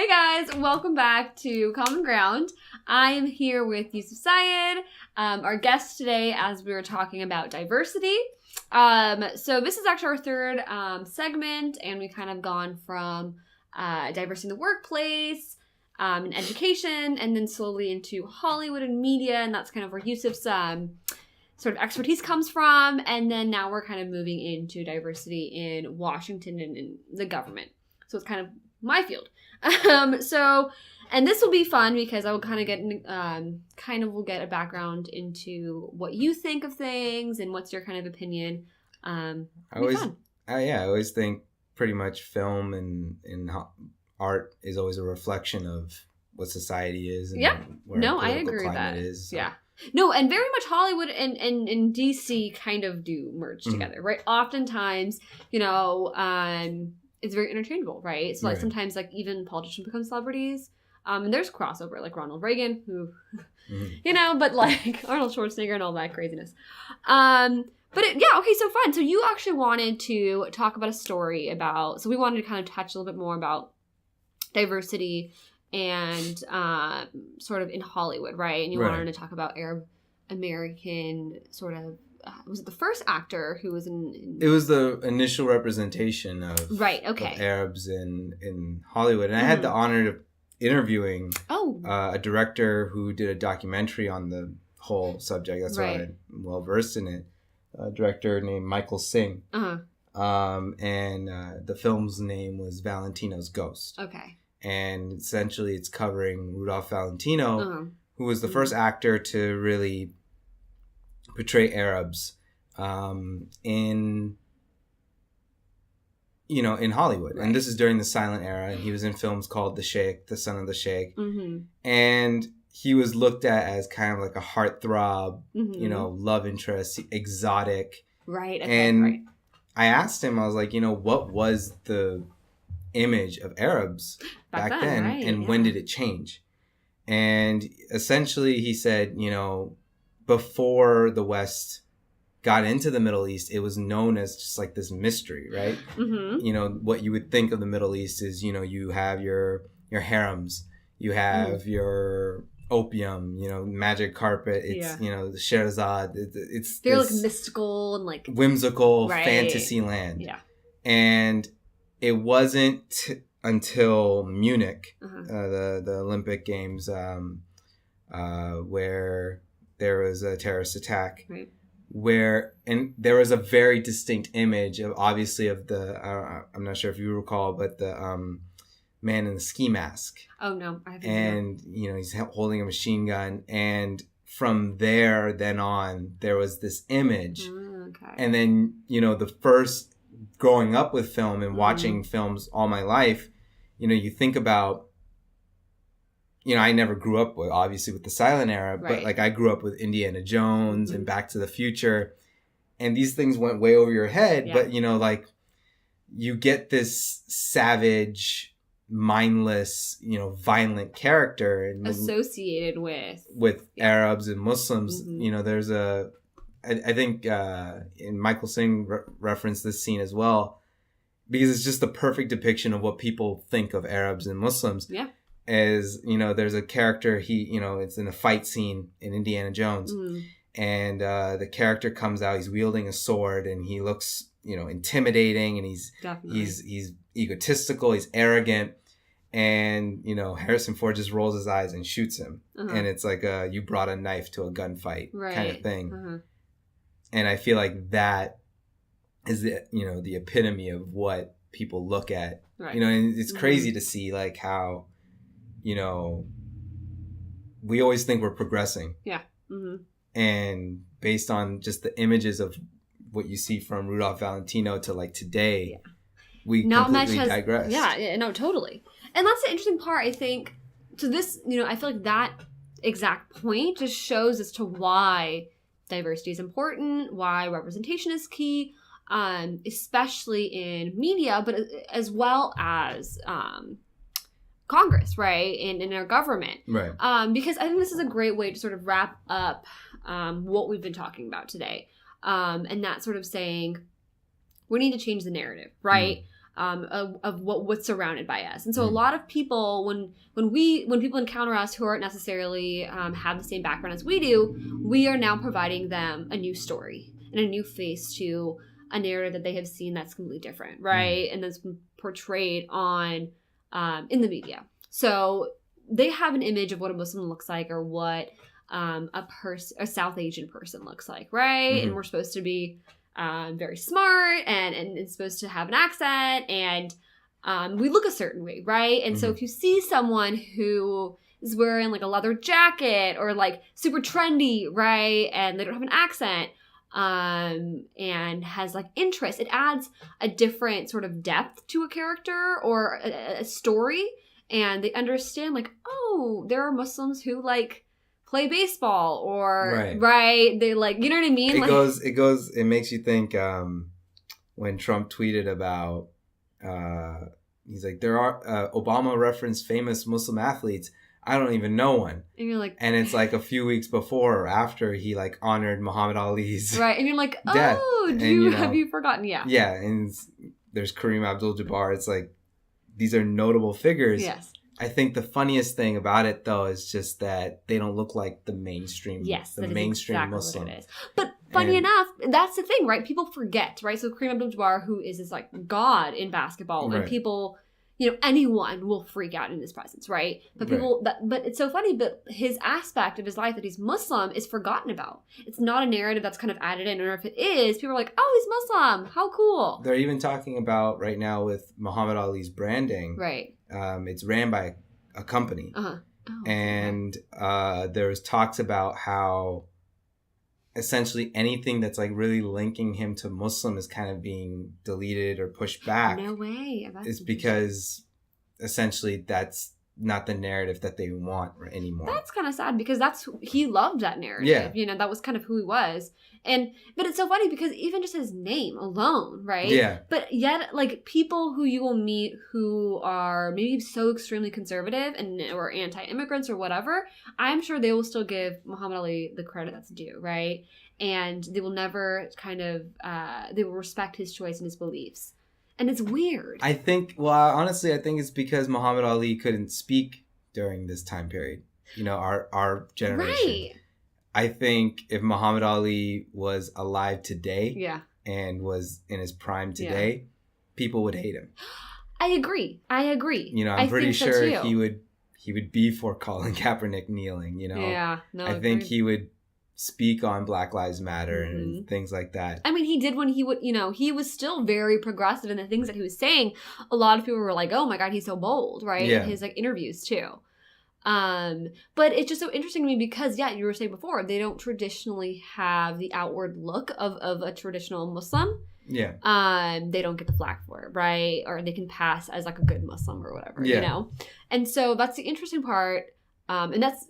Hey guys, welcome back to Common Ground. I am here with Yousuf Syed, our guest today, as we were talking about diversity. So this is actually our third segment, and we've kind of gone from diversity in the workplace, and education, and then slowly into Hollywood and media, and that's kind of where Yousuf's sort of expertise comes from. And then now we're kind of moving into diversity in Washington and in the government. So it's kind of my field. And this will be fun because I will kind of get we'll get a background into what you think of things and what's your kind of opinion. I always think pretty much film and art is always a reflection of what society is. And where I agree with that. Is, so. Yeah. No, and very much Hollywood and DC kind of do merge together, right? Oftentimes, it's very interchangeable, right? So, sometimes, even politicians become celebrities. And there's crossover, like Ronald Reagan, who, but, Arnold Schwarzenegger and all that craziness. Okay, so fun. So, you actually wanted to talk about a story about, so we wanted to kind of touch a little bit more about diversity and sort of in Hollywood, right? And you wanted to talk about Arab American sort of, was it the first actor who was in... It was the initial representation of Arabs in Hollywood. And I had the honor of interviewing a director who did a documentary on the whole subject. That's why I'm well versed in it. A director named Michael Singh. And the film's name was Valentino's Ghost. Okay. And essentially it's covering Rudolph Valentino, who was the first actor to really portray Arabs in Hollywood. Right. And this is during the silent era, and he was in films called The Sheikh, The Son of the Sheikh. And he was looked at as kind of like a heartthrob, love interest, exotic. Right. Okay, and I asked him, I was like, what was the image of Arabs back then and when did it change? And essentially he said, before the West got into the Middle East, it was known as just like this mystery, right? What you would think of the Middle East is, you have your harems, you have your opium, magic carpet, it's, the Sherazade, it's very like mystical and like whimsical fantasy land. Yeah. And it wasn't until Munich, the Olympic Games, where there was a terrorist attack, and there was a very distinct image of the I'm not sure if you recall, but the man in the ski mask. Oh no, I haven't. And he's holding a machine gun, and from then on, there was this image, and then the first growing up with film and watching films all my life, you think about. I never grew up with the silent era, but I grew up with Indiana Jones and Back to the Future, and these things went way over your head. Yeah. But you get this savage, mindless, violent character and associated with Arabs and Muslims. There's I think and Michael Singh referenced this scene as well, because it's just the perfect depiction of what people think of Arabs and Muslims. Yeah. As there's a character, it's in a fight scene in Indiana Jones, and the character comes out, he's wielding a sword, and he looks intimidating, and he's egotistical, he's arrogant, and Harrison Ford just rolls his eyes and shoots him, and it's like you brought a knife to a gunfight kind of thing. And I feel like that is the epitome of what people look at, and it's crazy to see like how we always think we're progressing. Yeah. And based on just the images of what you see from Rudolph Valentino to like today, we completely digress. Yeah, no, totally. And that's the interesting part, I think. So this, I feel like that exact point just shows as to why diversity is important, why representation is key, especially in media, but as well as Congress, right, and in our government, right? Because I think this is a great way to sort of wrap up what we've been talking about today, and that's sort of saying we need to change the narrative, right? of what's surrounded by us. And so a lot of people, when people encounter us who aren't necessarily have the same background as we do, we are now providing them a new story and a new face to a narrative that they have seen that's completely different, right? And that's been portrayed on in the media. So they have an image of what a Muslim looks like, or what a South Asian person looks like, right? And we're supposed to be very smart and it's supposed to have an accent, and we look a certain way, right? And so if you see someone who is wearing like a leather jacket or like super trendy, right, and they don't have an accent, and has like interest, it adds a different sort of depth to a character or a story, and they understand like, oh, there are Muslims who like play baseball, or right, they like, you know what I mean? It makes you think when Trump tweeted about he's like, there are Obama referenced famous Muslim athletes. I don't even know one. And you're like, and it's like a few weeks before or after he like honored Muhammad Ali's right, and you're like, oh, death. Have you forgotten? Yeah, and there's Kareem Abdul-Jabbar. It's like, these are notable figures. Yes. I think the funniest thing about it, though, is just that they don't look like the mainstream. Yes, the mainstream exactly Muslim. What it is. But funny enough, that's the thing, right? People forget, right? So Kareem Abdul-Jabbar, who is this like god in basketball, and people, anyone will freak out in his presence, right? But people, but it's so funny. But his aspect of his life that he's Muslim is forgotten about. It's not a narrative that's kind of added in, or if it is, people are like, "Oh, he's Muslim. How cool!" They're even talking about right now with Muhammad Ali's branding, right? It's ran by a company, and there's talks about how essentially anything that's like really linking him to Muslim is kind of being deleted or pushed back. No way. It's because essentially that's not the narrative that they want anymore. That's kind of sad, because he loved that narrative. Yeah. That was kind of who he was. But it's so funny because even just his name alone, right? Yeah. But yet, like, people who you will meet who are maybe so extremely conservative or anti-immigrants or whatever, I'm sure they will still give Muhammad Ali the credit that's due, right? And they will never they will respect his choice and his beliefs. And it's weird. Honestly, I think it's because Muhammad Ali couldn't speak during this time period. Our generation. Right. I think if Muhammad Ali was alive today, and was in his prime today, people would hate him. I agree. I'm pretty sure he would be for Colin Kaepernick kneeling. Yeah. No, I think he would speak on Black Lives Matter and things like that. I mean, he did when he would, he was still very progressive in the things that he was saying. A lot of people were like, oh my God, he's so bold, right? Yeah. In his like interviews too. But it's just so interesting to me because, you were saying before, they don't traditionally have the outward look of a traditional Muslim. Yeah. They don't get the flack for it, right? Or they can pass as like a good Muslim or whatever, And so that's the interesting part. And that's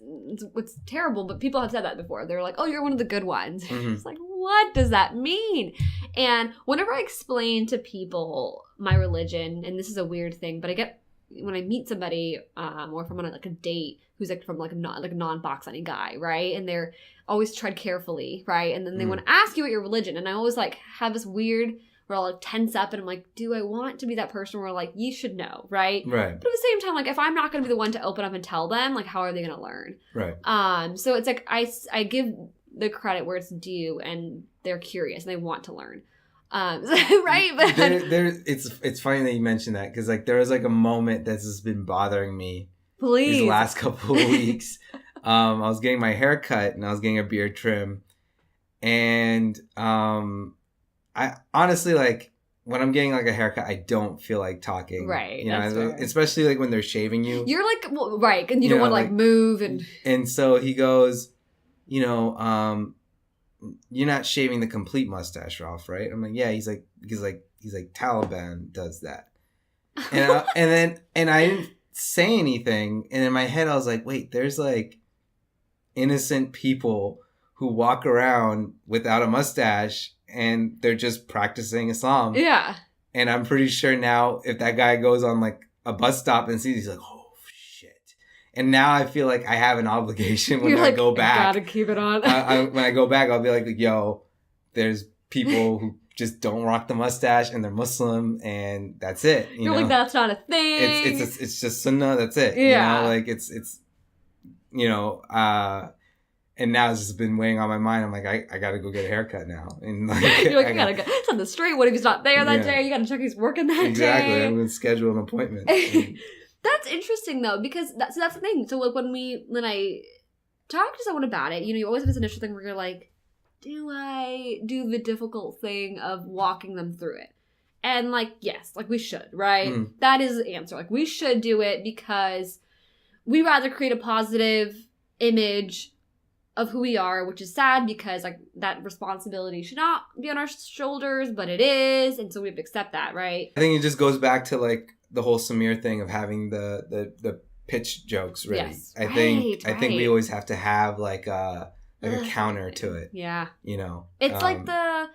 what's terrible, but people have said that before. They're like, oh, you're one of the good ones. It's like, what does that mean? And whenever I explain to people my religion, and this is a weird thing, but I get, when I meet somebody, or if I'm on like a date who's like from like a non-Pakistani guy, right? And they're always tread carefully, right? And then they want to ask you what your religion, and I always like have this weird where I'll like tense up, and I'm like, do I want to be that person where like, you should know, right? Right. But at the same time, like if I'm not going to be the one to open up and tell them, like how are they going to learn? Right. So it's like I give the credit where it's due, and they're curious and they want to learn. Right, but it's funny that you mentioned that, because like there was like a moment that's just been bothering me these last couple of weeks. I was getting my hair cut and I was getting a beard trim, and I honestly, like, when I'm getting like a haircut, I don't feel like talking. Right. Especially like when they're shaving you. You're like, right, and you don't want to like move and so he goes, you're not shaving the complete mustache off, right? I'm like, yeah. He's like Taliban does that, and I didn't say anything, and in my head I was like, wait, there's like innocent people who walk around without a mustache and they're just practicing Islam. Yeah. And I'm pretty sure now if that guy goes on like a bus stop and sees, he's like, oh shit. And now I feel like I have an obligation when I go back. Gotta keep it on. When I go back, I'll be like, yo, there's people who just don't rock the mustache and they're Muslim and that's it. You're like, that's not a thing. It's just sunnah. That's it. Yeah. You know, like it's and now it's just been weighing on my mind. I'm like, I gotta go get a haircut now. And like, you're like, I gotta go. It's on the street. What if he's not there that day? You gotta check he's working that day. Exactly. I'm gonna schedule an appointment. That's interesting though, because that's the thing. So like when I talk to someone about it, you always have this initial thing where you're like, do I do the difficult thing of walking them through it? And like, yes, like we should, right? That is the answer. Like we should do it because we rather create a positive image of who we are, which is sad because like that responsibility should not be on our shoulders, but it is, and so we have to accept that, right? I think it just goes back to like the whole Samir thing of having the pitch jokes ready. Yes, I think we always have to have like a counter to it. Yeah, it's like the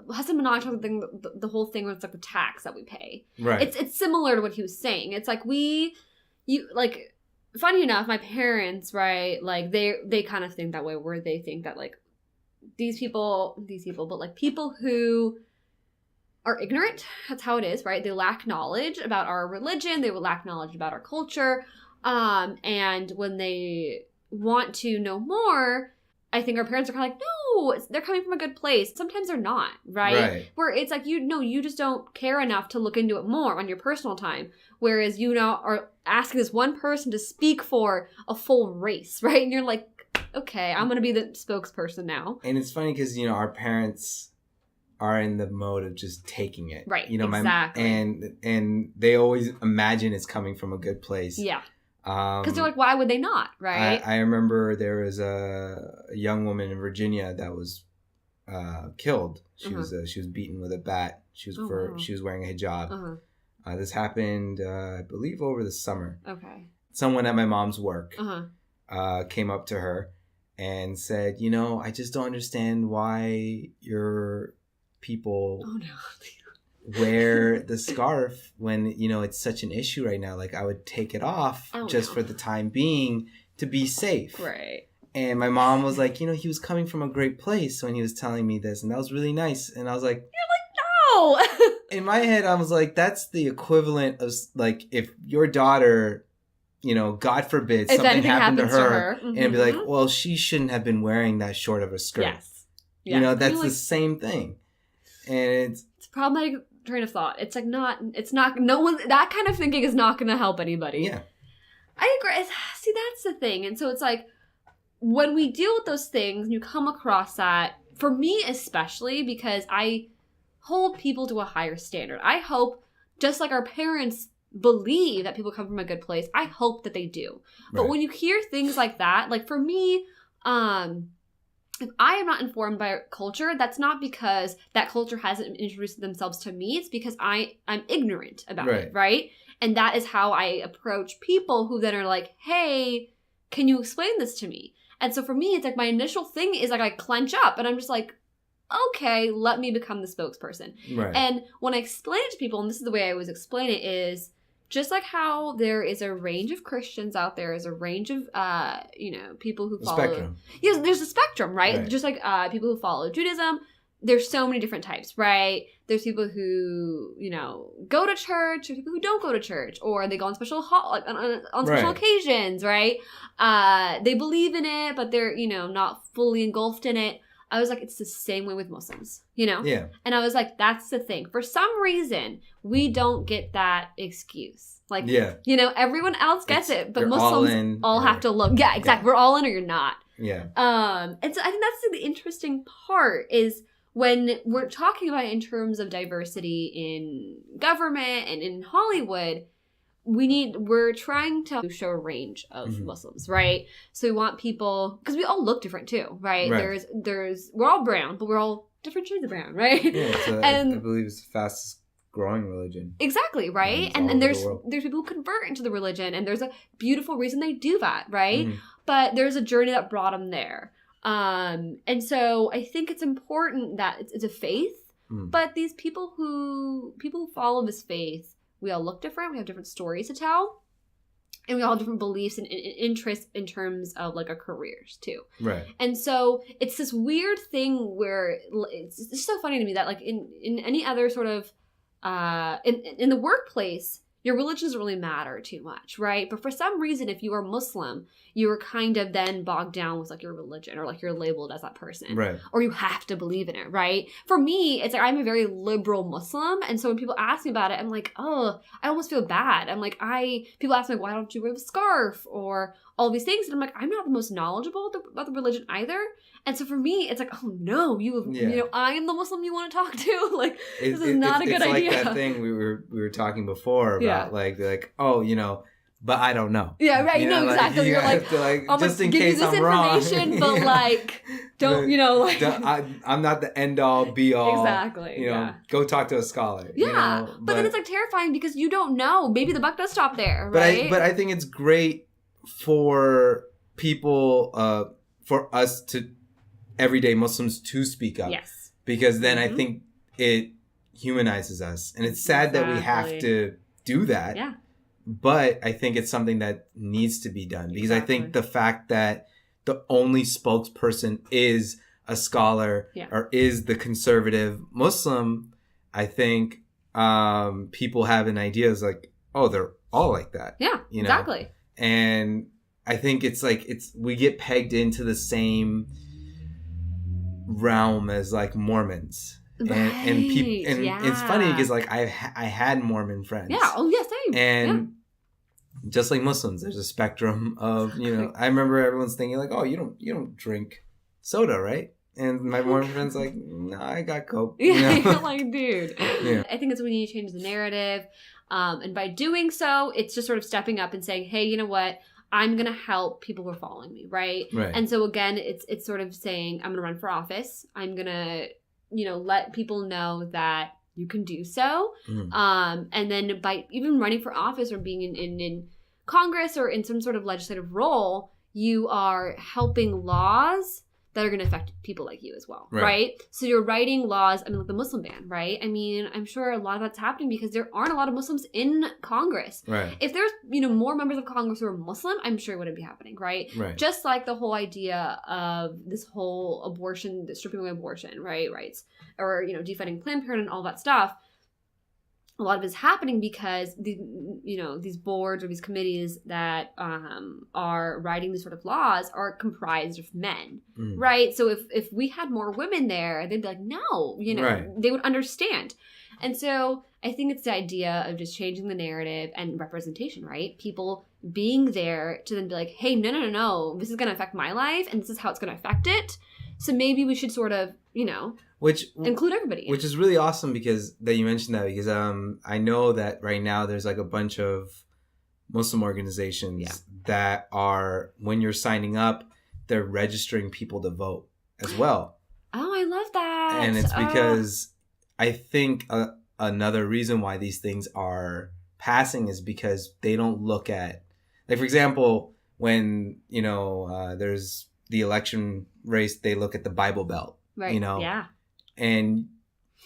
Hassan Minaj thing, the whole thing where it's like the tax that we pay. Right. It's similar to what he was saying. It's like funny enough, my parents, right, like they kind of think that way, where they think that like these people, but like people who are ignorant, that's how it is, right? They lack knowledge about our religion, they will lack knowledge about our culture, and when they want to know more, I think our parents are kind of like, no, they're coming from a good place. Sometimes they're not, right? Where it's like, you just don't care enough to look into it more on your personal time. Whereas you now are asking this one person to speak for a full race, right? And you're like, okay, I'm going to be the spokesperson now. And it's funny because, our parents are in the mode of just taking it. Right, exactly. And they always imagine it's coming from a good place. Yeah. Because they're like, why would they not, right? I remember there was a young woman in Virginia that was killed. She was beaten with a bat. She was wearing a hijab. This happened, I believe, over the summer. Okay. Someone at my mom's work came up to her and said, I just don't understand why your people wear the scarf when, it's such an issue right now. Like, I would take it off for the time being to be safe. Right. And my mom was like, he was coming from a great place when he was telling me this. And that was really nice. And I was like... You're like, no! In my head, I was like, that's the equivalent of, like, if your daughter, God forbid, if something happened to her. Mm-hmm. And it'd be like, well, she shouldn't have been wearing that short of a skirt. Yes. Yeah. That's the same thing. And it's a problematic train of thought. It's like no one, that kind of thinking is not going to help anybody. Yeah. I agree. See, that's the thing. And so it's like, when we deal with those things, you come across that, for me especially, because I hold people to a higher standard. I hope, just like our parents believe that people come from a good place, I hope that they do. Right. But when you hear things like that, like for me, if I am not informed by culture, that's not because that culture hasn't introduced themselves to me. It's because I'm ignorant about it, right? And that is how I approach people who then are like, hey, can you explain this to me? And so for me, it's like my initial thing is like I clench up and I'm just like, okay, let me become the spokesperson. Right. And when I explain it to people, and this is the way I always explain it, is just like how there is a range of Christians out there, is a range of, people who follow... Spectrum. Yes, there's a spectrum, right? Just like people who follow Judaism, there's so many different types, right? There's people who, go to church, or people who don't go to church, or they go on special on special occasions, right? They believe in it, but they're, not fully engulfed in it. I was like, it's the same way with Muslims, Yeah. And I was like, that's the thing. For some reason, we don't get that excuse. Like, everyone else gets it, but Muslims all have to look. Yeah, exactly. Yeah. We're all in or you're not. Yeah. And so I think that's the interesting part is when we're talking about it in terms of diversity in government and in Hollywood, we're trying to show a range of Muslims, right? So we want people, because we all look different too, right? We're all brown, but we're all different shades of brown, right? Yeah, I believe it's the fastest growing religion. Exactly, right? And there's people who convert into the religion, and there's a beautiful reason they do that, right? But there's a journey that brought them there. And so I think it's important that it's a faith, but these people who follow this faith, we all look different. We have different stories to tell. And we all have different beliefs and interests in terms of like our careers too. Right. And so it's this weird thing where it's so funny to me that like in any other sort of in the workplace, your religion doesn't really matter too much, right? But for some reason, if you are Muslim, you are kind of then bogged down with like your religion, or like you're labeled as that person. Right. Or you have to believe in it, right? For me, it's like I'm a very liberal Muslim. And so when people ask me about it, I'm like, oh, I almost feel bad. I'm like, people ask me, why don't you wear a scarf? Or all these things. And I'm like, I'm not the most knowledgeable about the religion either. And so for me, it's like, oh no, you know, I am the Muslim you want to talk to. Like, this is not a good idea. It's like that thing we were talking before about, like, oh, you know, but I don't know. Yeah, right. You know, like, exactly. You're like, I'll just in case I'm wrong. But like, don't, you know, like. I'm not the end all, be all. Exactly. You know, go talk to a scholar. Yeah. You know? But then it's like terrifying because you don't know. Maybe the buck does stop there, right? But I think it's great for people, for us to, everyday Muslims to speak up. Yes. Because then I think it humanizes us. And it's sad that we have to do that. Yeah. But I think it's something that needs to be done. Because I think the fact that the only spokesperson is a scholar or is the conservative Muslim, I think people have an idea is like, oh, they're all like that. Yeah, you know? Exactly. And I think it's like, we get pegged into the same realm as like Mormons. And it's funny because like I had Mormon friends. Yeah. Oh yeah, same. And just like Muslims, there's a spectrum of, you know, I remember everyone's thinking like, oh, you don't drink soda, right? And my Mormon friends like, no, I got Coke. Yeah, you know? you're like, dude. Yeah. I think it's when you change the narrative. And by doing so, it's just sort of stepping up and saying, hey, you know what? I'm going to help people who are following me, right? And so again, it's sort of saying, I'm going to run for office. I'm going to, you know, let people know that you can do so. And then by even running for office or being in Congress or in some sort of legislative role, you are helping laws that are going to affect people like you as well, right? So you're writing laws, I mean, like the Muslim ban, right? I mean, I'm sure a lot of that's happening because there aren't a lot of Muslims in Congress. Right. If there's, you know, more members of Congress who are Muslim, I'm sure it wouldn't be happening, right? Just like the whole idea of this whole abortion, stripping away abortion, rights, or, you know, defunding Planned Parenthood and all that stuff. A lot of it is happening because these boards or these committees that are writing these sort of laws are comprised of men, right? So if we had more women there, they'd be like, no, you know, they would understand. And so I think it's the idea of just changing the narrative and representation, right? People being there to then be like, hey, no, this is going to affect my life and this is how it's going to affect it. So maybe we should sort of, you know, include everybody. Which is really awesome because that you mentioned that because I know that right now there's like a bunch of Muslim organizations that are, when you're signing up, they're registering people to vote as well. Oh, I love that. And it's because I think another reason why these things are passing is because they don't look at, like, for example, when, you know, there's the election race, they look at the Bible Belt, you know? Yeah. And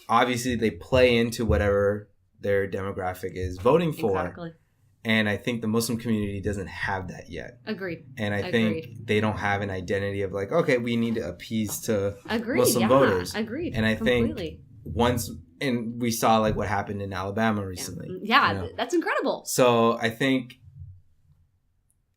obviously they play into whatever their demographic is voting for. Exactly. And I think the Muslim community doesn't have that yet. Agreed. And I think they don't have an identity of like, okay, we need to appease to Muslim voters. Agreed. And I think and we saw like what happened in Alabama recently. Yeah, you know? That's incredible. So I think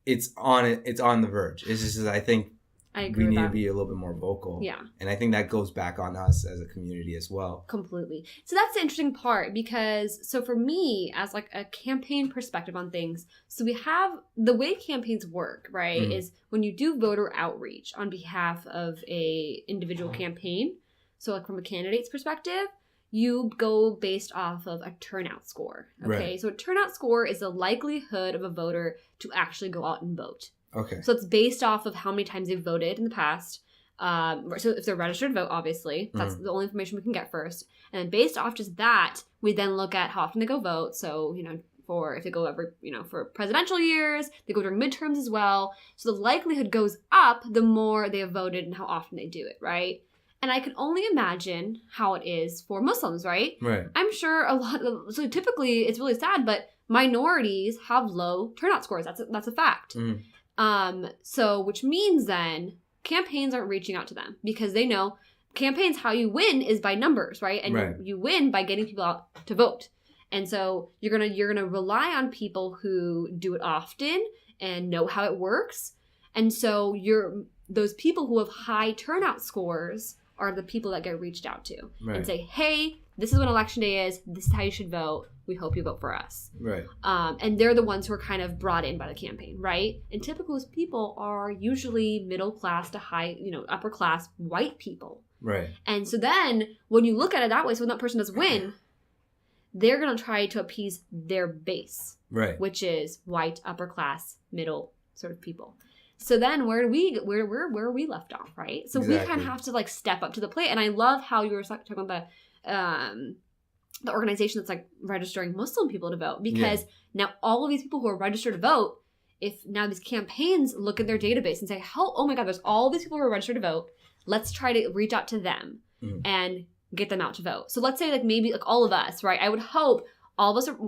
it's on the verge. It's just, I think we need to be a little bit more vocal. Yeah. And I think that goes back on us as a community as well. Completely. So that's the interesting part because, so for me, as like a campaign perspective on things, so we have, the way campaigns work, right, is when you do voter outreach on behalf of a individual campaign, so like from a candidate's perspective, you go based off of a turnout score. Okay. So a turnout score is the likelihood of a voter to actually go out and vote. Okay. So it's based off of how many times they've voted in the past. So if they're registered to vote, obviously, that's the only information we can get first. And then based off just that, we then look at how often they go vote. So, you know, if they go for presidential years, they go during midterms as well. So the likelihood goes up the more they have voted and how often they do it, right? And I can only imagine how it is for Muslims, right? Right. I'm sure so typically it's really sad, but minorities have low turnout scores. That's a fact. So which means then campaigns aren't reaching out to them because they know campaigns, how you win is by numbers, right? And you win by getting people out to vote. And so you're gonna rely on people who do it often and know how it works. And so those people who have high turnout scores are the people that get reached out to and say, hey, this is when election day is. This is how you should vote. We hope you vote for us. Right. And they're the ones who are kind of brought in by the campaign, right? And typical people are usually middle class to high, upper class white people. Right. And so then when you look at it that way, so when that person does win, they're going to try to appease their base. Right. Which is white, upper class, middle sort of people. So then where are we left off, right? So we kind of have to step up to the plate. And I love how you were talking about the organization that's registering Muslim people to vote, because now all of these people who are registered to vote, if now these campaigns look at their database and say, oh my God, there's all these people who are registered to vote. Let's try to reach out to them and get them out to vote. So let's say maybe all of us, right? I would hope all of us are.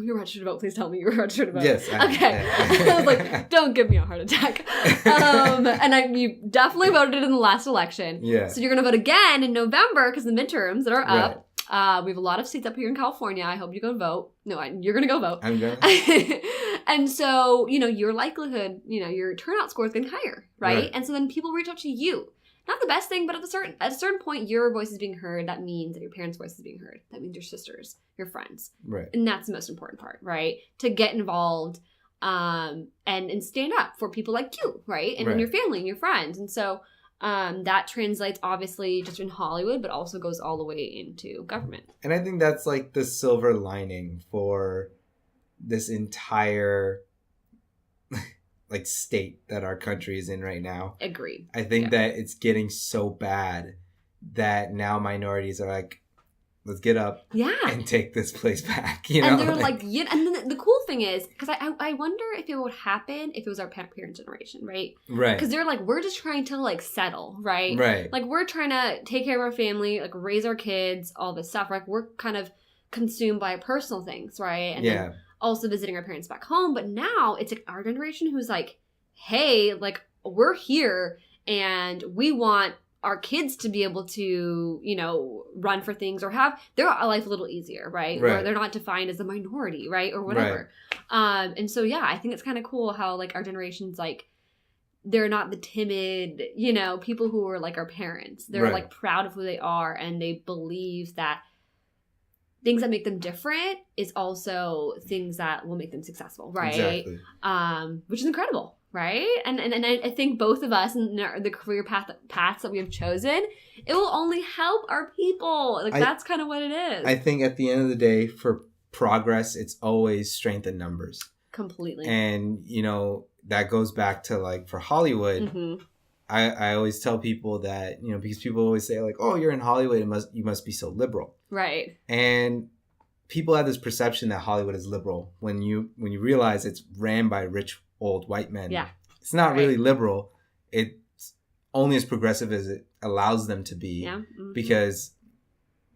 You're registered to vote. Please tell me you're registered to vote. Yes. Okay. I was don't give me a heart attack. And you definitely voted in the last election. Yeah. So you're going to vote again in November because the midterms that are up. Right. We have a lot of seats up here in California. I hope you go vote. No, you're going to go vote. I'm going to. And so, your likelihood, your turnout score is getting higher, right? And so then people reach out to you. Not the best thing, but at a certain point, your voice is being heard. That means that your parents' voice is being heard. That means your sisters, your friends. Right. And that's the most important part, right? To get involved and stand up for people like you, right? And your family and your friends. And so that translates, obviously, just in Hollywood, but also goes all the way into government. And I think that's the silver lining for this entire state that our country is in right now. Agreed. I think that it's getting so bad that now minorities are let's get up and take this place back. And they're and then the cool thing is, because I wonder if it would happen if it was our parents' generation, right? Right. Because they're we're just trying to settle, right? Right. We're trying to take care of our family, raise our kids, all this stuff. We're kind of consumed by personal things, right? And then also visiting our parents back home. But now it's our generation who's hey, we're here and we want our kids to be able to, run for things or have their life a little easier, right? Where they're not defined as a minority, right? Or whatever. Right. And so, I think it's kind of cool how our generation's they're not the timid, people who are our parents. They're proud of who they are, and they believe that things that make them different is also things that will make them successful, right? Exactly. Which is incredible, right? And I think both of us and the career paths that we have chosen, it will only help our people. That's kind of what it is. I think at the end of the day, for progress, it's always strength in numbers. Completely. And, that goes back to for Hollywood. Mm-hmm. I always tell people that, because people always say oh, you're in Hollywood, you must be so liberal. Right. And people have this perception that Hollywood is liberal when you realize it's ran by rich old white men. Yeah. It's not really liberal. It's only as progressive as it allows them to be. Yeah. Mm-hmm. Because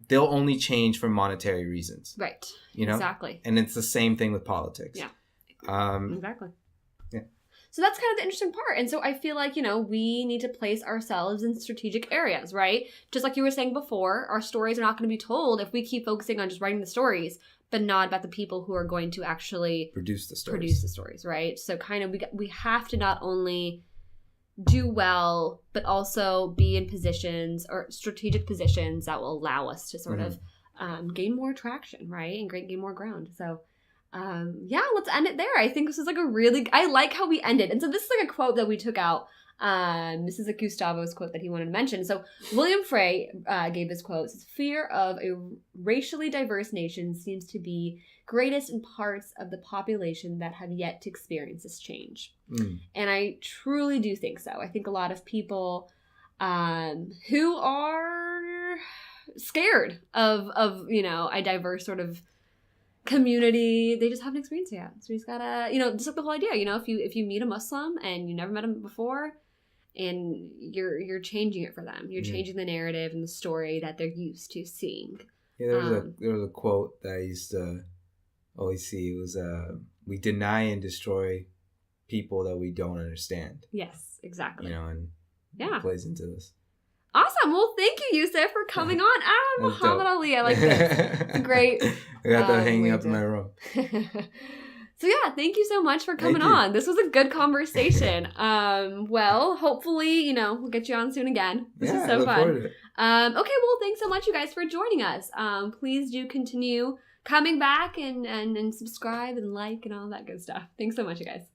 they'll only change for monetary reasons. Right. Exactly. And it's the same thing with politics. Yeah. Exactly. So that's kind of the interesting part. And so I feel we need to place ourselves in strategic areas, right? Just like you were saying before, our stories are not going to be told if we keep focusing on just writing the stories, but not about the people who are going to actually produce the stories, right? So kind of we have to not only do well, but also be in positions or strategic positions that will allow us to sort of gain more traction, right? And gain more ground. So let's end it there. I think this is I like how we ended. And so this is a quote that we took out. This is a Gustavo's quote that he wanted to mention. So William Frey gave this quote. It says, "Fear of a racially diverse nation seems to be greatest in parts of the population that have yet to experience this change." And I truly do think so. I think a lot of people who are scared of a diverse sort of community, they just haven't experienced it yet. So you just gotta, just the whole idea, if you meet a Muslim and you never met him before, and you're changing it for them, you're changing the narrative and the story that they're used to seeing. Yeah, there was a quote that I used to always see was we deny and destroy people that we don't understand. Yes, exactly. And it plays into this. Awesome. Well, thank you, Yousuf, for coming on. Muhammad Ali. I like this. It's great. I got that hanging up in my room. So yeah, thank you so much for coming on. This was a good conversation. Well, hopefully, we'll get you on soon again. This is so fun. Okay, well, thanks so much, you guys, for joining us. Please do continue coming back and subscribe and like and all that good stuff. Thanks so much, you guys.